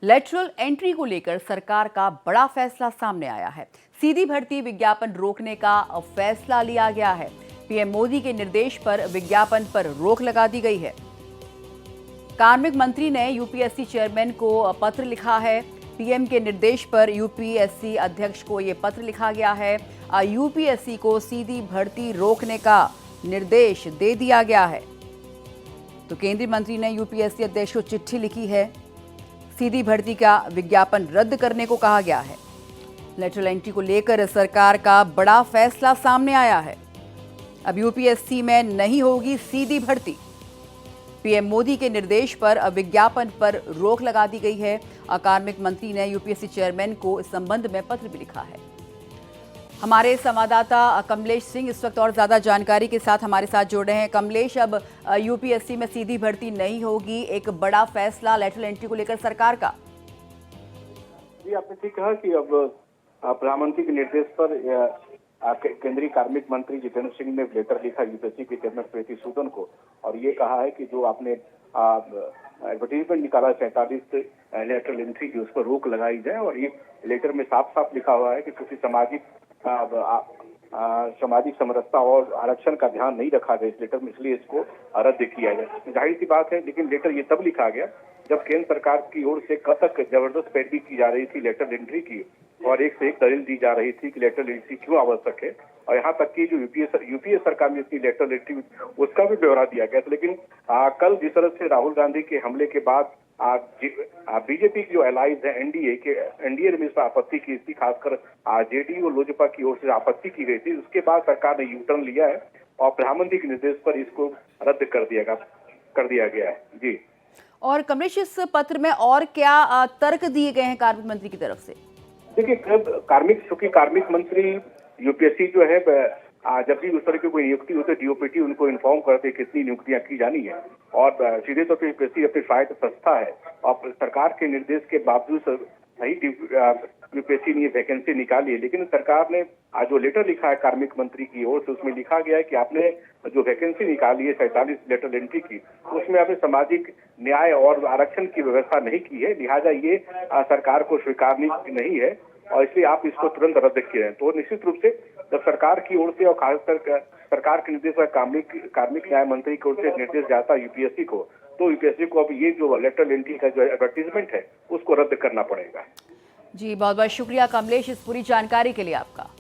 Lateral entry को लेकर सरकार का बड़ा फैसला सामने आया है। सीधी भर्ती विज्ञापन रोकने का फैसला लिया गया है। पीएम मोदी के निर्देश पर विज्ञापन पर रोक लगा दी गई है। कार्मिक मंत्री ने यूपीएससी चेयरमैन को पत्र लिखा है। पीएम के निर्देश पर यूपीएससी अध्यक्ष को यह पत्र लिखा गया है। यूपीएससी को सीधी भर्ती रोकने का निर्देश दे दिया गया है। तो केंद्रीय मंत्री ने यूपीएससी अध्यक्ष को चिट्ठी लिखी है। सीधी भर्ती का विज्ञापन रद्द करने को कहा गया है। लेटरल एंट्री को लेकर सरकार का बड़ा फैसला सामने आया है। अब यूपीएससी में नहीं होगी सीधी भर्ती। पीएम मोदी के निर्देश पर विज्ञापन पर रोक लगा दी गई है। कार्मिक मंत्री ने यूपीएससी चेयरमैन को इस संबंध में पत्र भी लिखा है। हमारे संवाददाता कमलेश सिंह इस वक्त और ज्यादा जानकारी के साथ हमारे साथ जुड़ रहे हैं। कमलेश, अब यूपीएससी में सीधी भर्ती नहीं होगी, एक बड़ा फैसला लेटरल एंट्री को लेकर सरकार का। जी, आपने ठीक कहा कि अब प्रधानमंत्री के निर्देश पर केंद्रीय कार्मिक मंत्री जितेंद्र सिंह ने लेटर लिखा यूपीएससी के चेयरमैन प्रीति सूदन को, और ये कहा है कि जो आपने एडवर्टीजमेंट निकाला 47 लेटरल एंट्री की, उस पर रोक लगाई जाए। और ये लेटर में साफ साफ लिखा हुआ है कि किसी सामाजिक समरसता और आरक्षण का ध्यान नहीं रखा गया इस लेटर में, इसलिए इसको रद्द किया जाए। जाहिर सी बात है, लेकिन लेटर ये तब लिखा गया जब केंद्र सरकार की ओर से कतक जबरदस्त पैरवी की जा रही थी लेटर एंट्री की, और एक से एक दलील दी जा रही थी कि लेटर एंट्री क्यों आवश्यक है। और यहाँ तक कि जो यूपीए सरकार में इतनी लेटर एंट्री, उसका भी ब्यौरा दिया गया था। लेकिन कल जिस तरह से राहुल गांधी के हमले के बाद बीजेपी की जो एलाइज है एनडीए ने इस पर आपत्ति की थी, खासकर जेडीयू और लोजपा की ओर से आपत्ति की गई थी। उसके बाद सरकार ने यू टर्न लिया है और प्रधानमंत्री के निर्देश पर इसको रद्द कर दिया गया है। जी, और कमलेश, इस पत्र में और क्या तर्क दिए गए हैं कार्मिक मंत्री की तरफ से? देखिए, चूंकि कार्मिक मंत्री यूपीएससी जो है, जब भी उस तरह की कोई नियुक्ति होती है डीओपीटी उनको इन्फॉर्म करते कितनी नियुक्तियां की जानी है, और सीधे तौर पर यूपीएससी अपनी स्वायत्त संस्था है और सरकार के निर्देश के बावजूद सही यूपीएससी ने ये वैकेंसी निकाली है। लेकिन सरकार ने जो लेटर लिखा है कार्मिक मंत्री की ओर से, उसमें लिखा गया है कि आपने जो वैकेंसी निकाली है 47 लेटर एंट्री की, उसमें आपने सामाजिक न्याय और आरक्षण की व्यवस्था नहीं की है, लिहाजा ये सरकार को स्वीकारनी नहीं है और इसलिए आप इसको तुरंत रद्द किए। तो निश्चित रूप से जब सरकार की ओर से और खासकर सरकार के निर्देश पर कार्मिक न्याय मंत्री की ओर से निर्देश जाता है यूपीएससी को, तो यूपीएससी को अब ये जो लेटर एंट्री का जो एडवर्टीजमेंट है उसको रद्द करना पड़ेगा। जी, बहुत बहुत शुक्रिया कमलेश इस पूरी जानकारी के लिए आपका।